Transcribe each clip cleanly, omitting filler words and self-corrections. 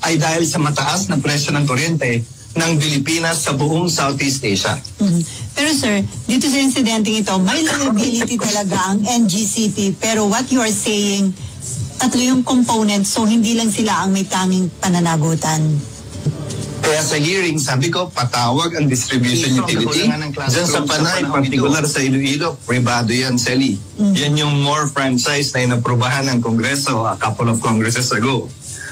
ay dahil sa mataas na presyo ng kuryente ng Pilipinas sa buong Southeast Asia. Pero sir, dito sa insidenteng ito, may liability talaga ang NGCP, pero what you are saying, tatlo yung components, so hindi lang sila ang may tanging pananagutan. Kaya sa hearing, sabi ko, patawag ang distribution utility. Diyan sa Panay, particular sa Iloilo, privado yan, Sally. Yan yung more franchise na inaprubahan ng Kongreso a couple of Congresses ago.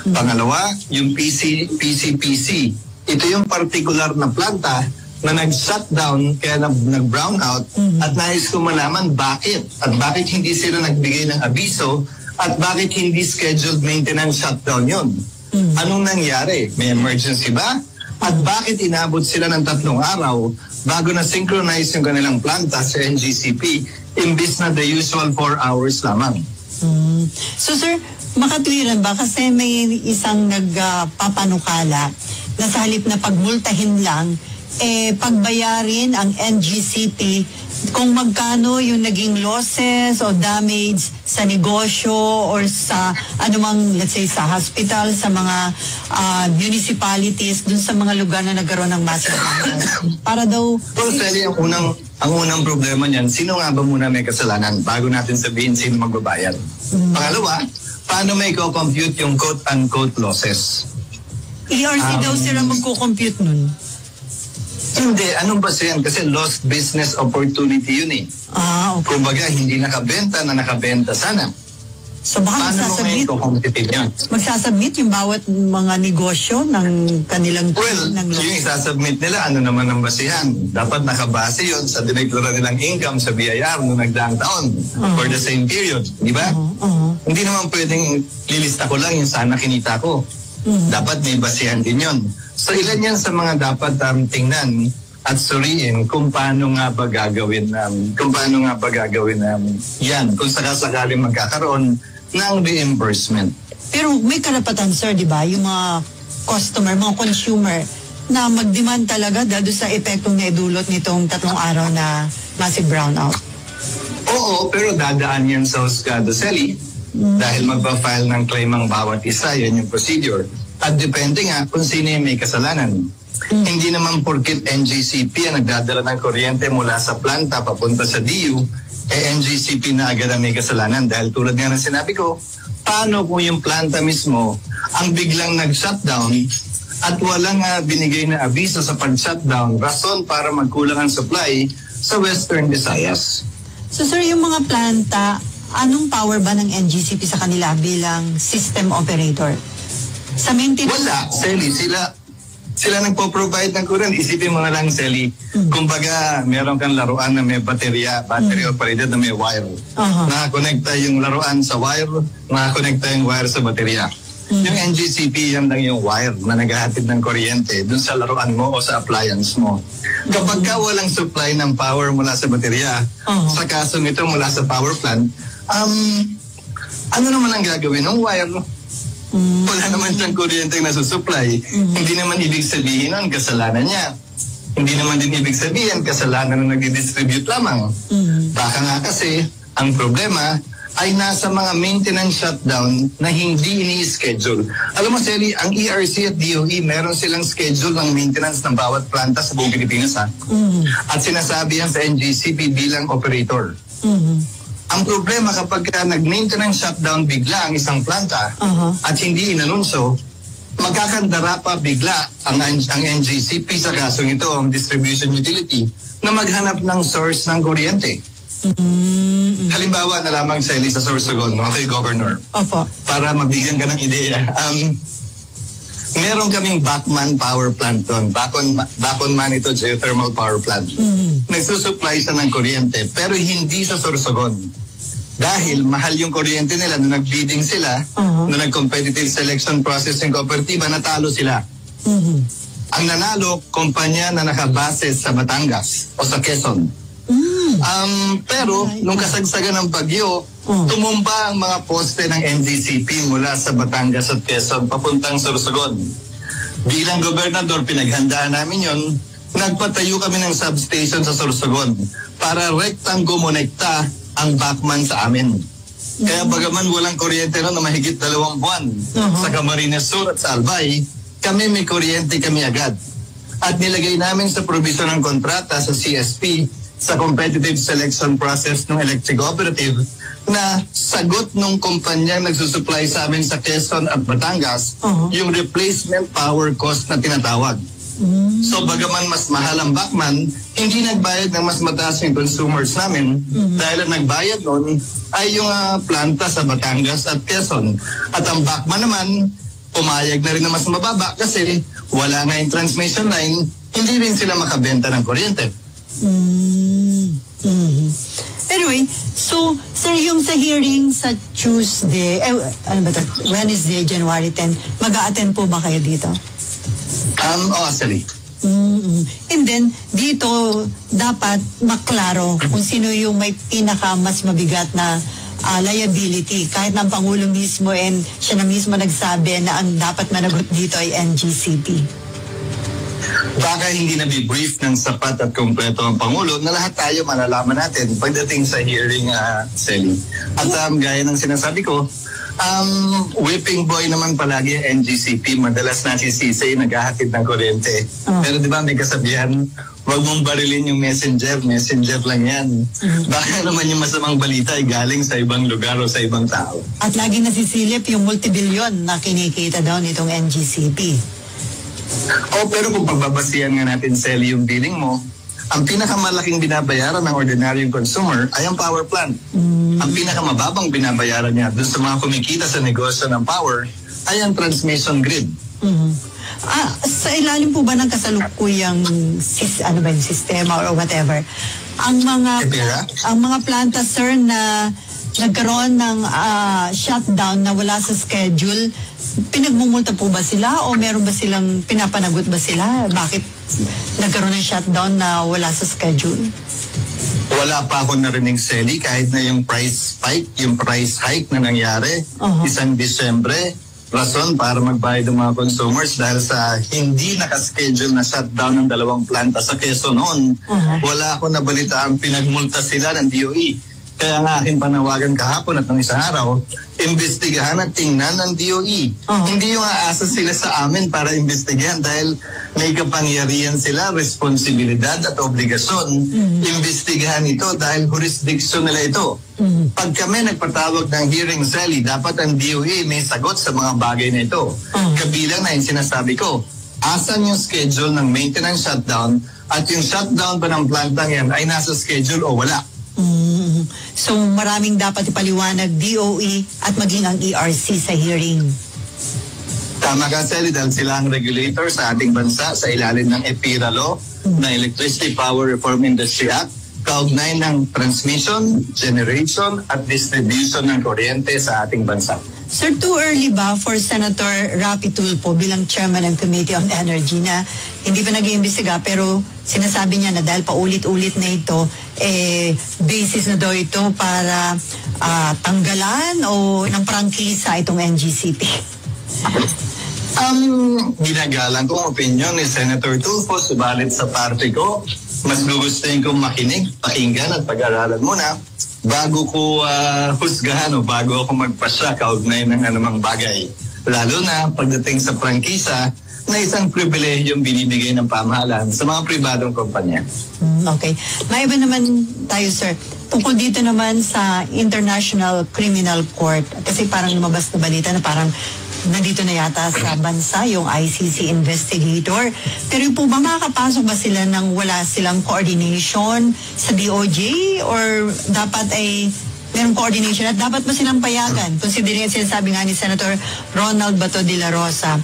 Pangalawa, yung PCPC. Ito yung particular na planta na nag-shutdown, kaya nag-brownout, at nais ko malaman bakit. At bakit hindi sila nagbigay ng abiso, at bakit hindi scheduled maintenance shutdown yon. Anong nangyari? May emergency ba? At bakit inabot sila ng 3 araw bago na synchronize yung kanilang planta sa NGCP imbis na the usual 4 hours lamang? So sir, makatwiran ba? Kasi may isang nagpapanukala na sa halip na pagmultahin lang, pagbayarin ang NGCP kung magkano yung naging losses o damage sa negosyo or sa anumang, let's say, sa hospital, sa mga municipalities, dun sa mga lugar na nagkaroon ng massive damage. Para daw... Pero Sally, ang unang problema niyan, sino nga ba muna may kasalanan bago natin sabihin sino magbabayad? Pangalawa, paano may compute yung quote-unquote losses? ERC daw sila magkukompute nun. Hindi, anong base yan? Kasi lost business opportunity yun eh. Okay. Kumbaga, hindi nakabenta na nakabenta sana. So baka magsasubmit yung bawat mga negosyo ng kanilang... Well, yung isasubmit nila, ano naman ang basihan? Dapat nakabase yun sa dineklara nilang income sa BIR noong nagdaang taon for the same period. Di ba? Hindi naman pwedeng lilista ko lang yung sana kinita ko. Dapat may basihan din yun. So ilan yan sa mga dapat tingnan at suriin kung paano nga ba gagawin yan kung sakasakali magkakaroon ng reimbursement. Pero may karapatan sir, di ba? Yung mga customer, mga consumer na mag-demand talaga dahil sa epektong naidulot nitong 3 araw na massive brownout. Oo, pero dadaan yan sa husgado, Sally. Dahil magpa-file ng claim ang bawat isa, yan yung procedure. At depende nga kung sino yung may kasalanan. Hindi naman porkit NGCP ang nagdadala ng kuryente mula sa planta papunta sa DU, NGCP na agad ang may kasalanan. Dahil tulad nga ng sinabi ko, paano kung yung planta mismo ang biglang nag-shutdown at walang binigay na abiso sa pag-shutdown, rason para magkulang ang supply sa Western Visayas. So sir, yung mga planta, anong power ba ng NGCP sa kanila bilang system operator? Sa maintenance? Wala, Sally. Sila nagpo-provide ng current. Isipin mo na lang, Sally. Kumbaga, meron kang laruan na may battery operated na may wire. Nakakonekta yung laruan sa wire, nakakonekta yung wire sa baterya. Yung NGCP, yan lang yung wire na naghahatid ng kuryente dun sa laruan mo o sa appliance mo. Kapag ka walang supply ng power mula sa baterya, sa kasong ito mula sa power plant, ano naman ang gagawin ng wire? Wala naman siyang kuryente na nasusupply. Hindi naman ibig sabihin nun kasalanan niya. Hindi naman din ibig sabihin kasalanan na nag-distribute lamang. Baka nga kasi, ang problema ay nasa mga maintenance shutdown na hindi ini-schedule. Alam mo, Sally, ang ERC at DOE, meron silang schedule ng maintenance ng bawat planta sa buong Pilipinas. At sinasabi yan sa NGCP bilang operator. Ang problema kapag nag-maintenance shutdown bigla ang isang planta at hindi inanunsyo, magkakandara pa bigla ang NGCP sa kasong ito, ang distribution utility, na maghanap ng source ng kuryente. Halimbawa na lamang sa Sorsogon, kay Governor, para mabigyan ka ng ideya. Meron kaming Bacman power plant doon. Bacon man ito, geothermal power plant. Nagsusupply siya ng kuryente, pero hindi sa Sorsogon. Dahil mahal yung kuryente nila, nung nag-bidding sila, nung nag-competitive selection process yung kooperatiba, natalo sila. Ang nanalo, kumpanya na nakabase sa Batangas o sa Quezon. Pero, nung kasagsagan ng bagyo, tumumba ang mga poste ng NGCP mula sa Batangas at Quezon papuntang Sorsogon. Bilang gobernador, pinaghandaan namin yon. Nagpatayo kami ng substation sa Sorsogon para rektang kumonekta ang Bacman sa amin. Kaya bagaman walang kuryente na mahigit 2 buwan sa Camarines Sur at sa Albay, kami may kuryente kami agad. At nilagay namin sa probisyon ng kontrata sa CSP sa competitive selection process ng electric cooperative na sagot nung kumpanyang nagsusupply sa amin sa Quezon at Batangas yung replacement power cost na tinatawag. So bagaman mas mahal ang backman, hindi nagbayad ng mas mataas yung consumers namin dahil ang nagbayad nun ay yung planta sa Batangas at Quezon. At ang backman naman, pumayag na rin na mas mababa kasi wala nga yung transmission line, hindi rin sila makabenta ng kuryente. Anyway, so sir, yung sa hearing sa Tuesday, Wednesday, January 10, mag-a-attend po ba kayo dito? Actually. And then, dito dapat maklaro kung sino yung may pinaka mas mabigat na liability. Kahit ng Pangulo mismo and siya na mismo nagsabi na ang dapat managot dito ay NGCP. Baka hindi na brief ng sapat at kompleto ang Pangulo na lahat tayo malalaman natin pagdating sa hearing, Selly. At gaya ng sinasabi ko, whipping boy naman palagi ang NGCP. Madalas nasisisi, naghahatid ng kuryente. Pero di ba may kasabihan, huwag mong barilin yung messenger lang yan. Baka naman yung masamang balita ay galing sa ibang lugar o sa ibang tao. At lagi nasisilip yung multibillion na kinikita daw nitong NGCP. Pero kung pagbabasihan nga natin, Selly, yung billing mo, ang pinakamalaking binabayaran ng ordinaryong consumer ay ang power plant. Ang pinakamababang binabayaran niya dun sa mga kumikita sa negosyo ng power ay ang transmission grid. Sa ilalim po ba ng kasalukuyang sistema or whatever, ang mga planta, sir, na nagkaroon ng shutdown na wala sa schedule, pinagmumulta po ba sila o meron ba silang pinapanagot ba sila? Bakit nagkaroon ng shutdown na wala sa schedule? Wala pa ako narinig, Selly, kahit na yung price hike na nangyari, isang Disyembre, rason para magbayad ng mga consumers dahil sa hindi nakaschedule na shutdown ng 2 planta sa Quezon noon. Wala ako nabalitaan pinagmulta sila ng DOE. Kaya nga aking panawagan kahapon at ng isang araw, imbestigahan at tingnan ng DOE. Hindi yung aasa sila sa amin para imbestigahan dahil may kapangyarihan sila, responsibilidad at obligasyon. Imbestigahan ito dahil jurisdiction nila ito. Pag kami nagpatawag ng hearing, Selly, dapat ang DOE may sagot sa mga bagay na ito. Kabilang na yung sinasabi ko, asan yung schedule ng maintenance shutdown at yung shutdown ba ng plantang yan ay nasa schedule o wala? So maraming dapat ipaliwanag DOE at maging ang ERC sa hearing. Tama ka, Selly, dahil sila ang regulator sa ating bansa sa ilalim ng EPIRA Law na Electricity Power Reform Industry Act, kaugnay ng transmission, generation at distribution ng kuryente sa ating bansa. Sir, too early ba for Senator Rapi Tulfo bilang chairman ng Committee on Energy na hindi pa nag-iimbestiga pero sinasabi niya na dahil paulit-ulit na ito, basis na daw ito para tanggalan o ng prangkisa itong NGCP? Ginagalang kong opinion ni Senator Tulfo, subalit sa party ko, mas gugustuhin kong makinig, pakinggan at pag-aralan muna bago ko husgahan o bago ako magpasya kaugnay ng anumang bagay. Lalo na pagdating sa prangkisa na isang pribilehiyong binibigay ng pamahalaan sa mga pribadong kumpanya. Okay. May iba naman tayo, sir. Tungkol dito naman sa International Criminal Court, kasi parang lumabas na balita na parang nandito na yata sa bansa yung ICC investigator. Pero po ba makakapasok ba sila nang wala silang coordination sa DOJ or dapat ay merong coordination at dapat ba silang payagan? Considering sinasabi nga ni Senator Ronald Bato de la Rosa,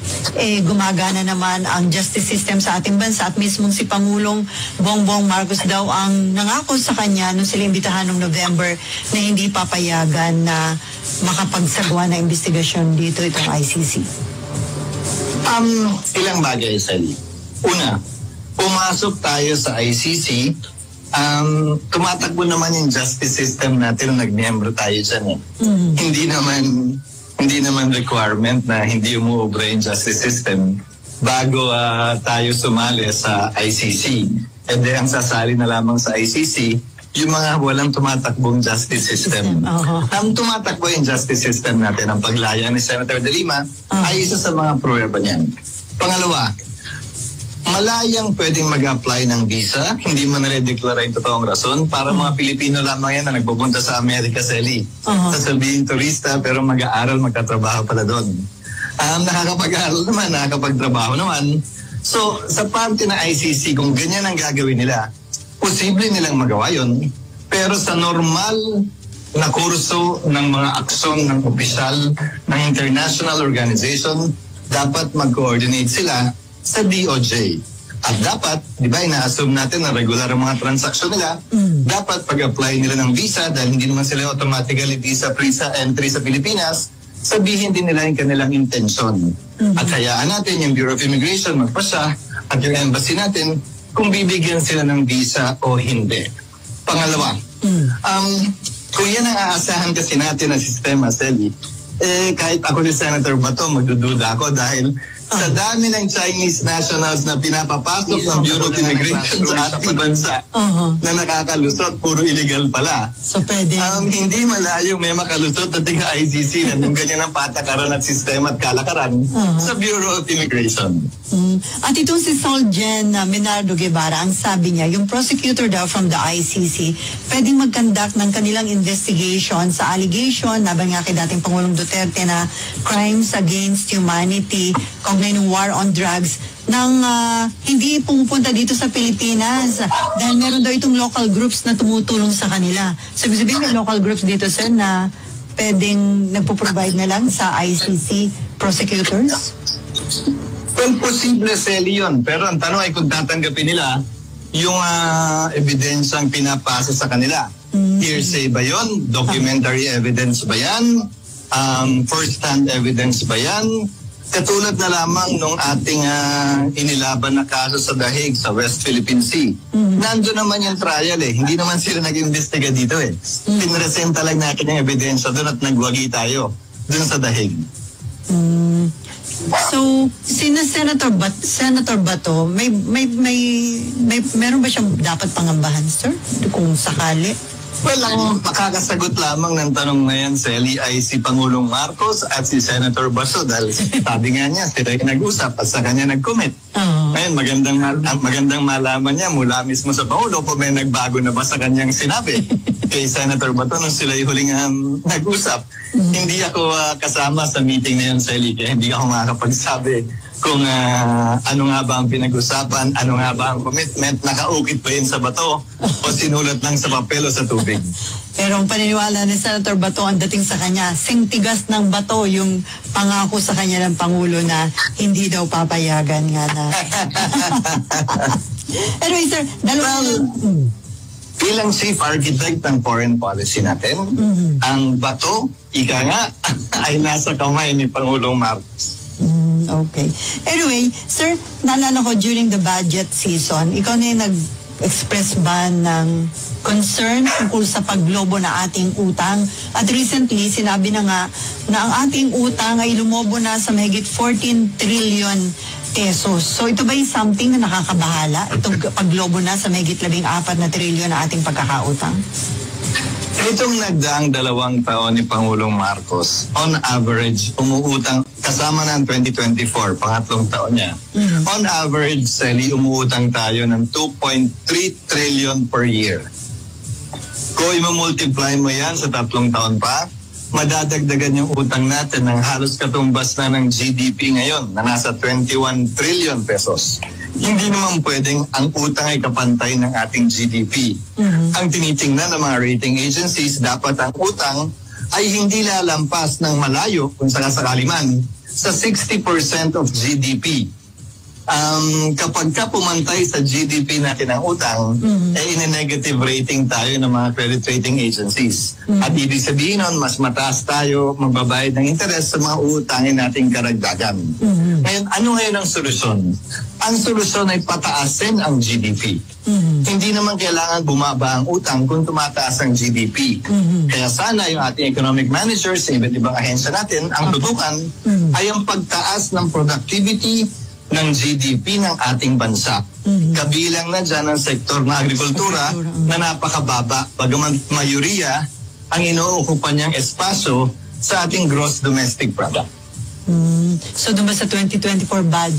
gumagana naman ang justice system sa ating bansa at mismong si Pangulong Bongbong Marcos daw ang nangako sa kanya nung sila imbitahan noong November na hindi papayagan na makapagsagawa na investigasyon dito itong ICC. Ilang bagay, Sally. Una, pumasok tayo sa ICC, tumatakbo naman yung justice system natin nung nag-membro tayo dyan. Hindi naman requirement na hindi umuobra yung justice system bago tayo sumali sa ICC. And then ang sasali na lamang sa ICC, yung mga walang tumatakbong justice system. Ang tumatakbo yung justice system natin, ang paglaya ni Senator De Lima, ay isa sa mga pruweba niyan. Pangalawa, malayang pwedeng mag-apply ng visa, hindi man nare-declare yung totoong rason, para mga Pilipino lamang yan na nagpupunta sa Amerika, Sally. Sasabihin turista, pero mag-aaral, magtatrabaho pala doon. Nakakapag-aaral naman, nakakapagtrabaho naman. So, sa parte ng ICC, kung ganyan ang gagawin nila, posible nilang magawa yun. Pero sa normal na kurso ng mga aksyon ng opisyal ng international organization, dapat mag-coordinate sila sa DOJ. At dapat, di ba, ina-assume natin na regular ang mga transaksyon nila, dapat pag-apply nila ng visa, dahil hindi naman sila automatically visa-free sa entry sa Pilipinas, sabihin din nila yung kanilang intensyon. At hayaan natin yung Bureau of Immigration magpasya at yung embassy natin kung bibigyan sila ng visa o hindi. Pangalawa, kung yan ang aasahan kasi natin na sistema, Sally, kahit ako ni Senator Bato, magdududa ako dahil sa dami ng Chinese nationals na pinapapasok ng Bureau of Immigration sa ating bansa na nakakalusot, puro illegal pala. So pwede. Hindi malayo may makalusot at tiga ICC na nung ganyan ang patakaran at sistema at kalakaran sa Bureau of Immigration. At itong si Solgen Menardo Guevara, ang sabi niya, yung prosecutor daw from the ICC, pwedeng mag-conduct ng kanilang investigation sa allegation, laban nga kay dating Pangulong Duterte na crimes against humanity, kaugnay ng war on drugs, nang hindi pumupunta dito sa Pilipinas dahil meron daw itong local groups na tumutulong sa kanila. So, ibig sabihin may local groups dito, sir, na pwedeng nagpo-provide na lang sa ICC prosecutors? Well, posible, Sally, yun. Pero ang tanong ay kung tatanggapin nila yung ebidensyang pinapasa sa kanila. Hearsay ba yun? Documentary evidence ba yan? First-hand evidence ba yan? Katulad na lamang nung ating inilaban na kaso sa Dahig sa West Philippine Sea. Nandun naman yung trial eh. Hindi naman sila nag-imbestiga dito eh. Pinresenta lang natin yung ebidensya doon at nagwagi tayo doon sa Dahig. So, Senator Bato, meron ba siyang dapat pangambahan, sir? Kung sakali? Well, ang makakasagot lamang ng tanong na yan, Sally, ay si Pangulong Marcos at si Senator Bato dahil sabi nga niya, sila yung nag-usap at sa kanya nag-commit. Ngayon, magandang malaman niya mula mismo sa Pangulo kung may nagbago na ba sa kanyang sinabi kay Senator Bato nung sila yung huling nag-usap. Hindi ako kasama sa meeting na yun, Sally, kaya hindi ako makakapagsabi kung ano nga ba ang pinag-usapan, ano nga ba ang commitment, nakaukit ba yun sa bato o sinulat lang sa papel o sa tubig. Pero ang paniniwala ni Senator Bato ang dating sa kanya, singtigas ng bato yung pangako sa kanya ng Pangulo na hindi daw papayagan nga na. Anyway, sir, bilang chief architect ng foreign policy natin, ang bato, ika nga, ay nasa kamay ni Pangulong Marcos. Okay. Anyway, sir, naalala ko during the budget season, ikaw na yung nag-express ba ng concern tungkol sa paglobo na ating utang? At recently, sinabi na nga na ang ating utang ay lumobo na sa mahigit 14 trillion pesos. So ito ba yung something na nakakabahala? Itong paglobo na sa mahigit 14 na trillion na ating pagkakautang? Itong nagdaang 2 taon ni Pangulong Marcos, on average, umuutang, kasama na ang 2024, pangatlong taon niya. On average, Sally, umuutang tayo ng 2.3 trillion per year. Kung i-multiply mo yan sa 3 taon pa, madadagdagan yung utang natin ng halos katumbas na ng GDP ngayon na nasa 21 trillion pesos. Hindi naman pwedeng ang utang ay kapantay ng ating GDP. Ang tinitingnan ng mga rating agencies, dapat ang utang ay hindi lalampas ng malayo, kung sakasakali man, sa 60% of GDP. Kapag ka pumantay sa GDP natin ang utang, ine-negative rating tayo ng mga credit rating agencies. At ibig sabihin nun, mas mataas tayo magbabayad ng interest sa mga utangin nating karagdagan. Ngayon, ano ngayon ang solusyon? Ang solusyon ay pataasin ang GDP. Hindi naman kailangan bumaba ang utang kung tumataas ang GDP. Kaya sana yung ating economic managers sa iba't ibang ahensya natin, ang tutukan ay ang pagtaas ng productivity ng GDP ng ating bansa. Kabilang na dyan ang sektor na agrikultura na napakababa. Bagaman mayoriya ang inuukupan niyang espasyo sa ating gross domestic product. So doon ba sa 2024 budget?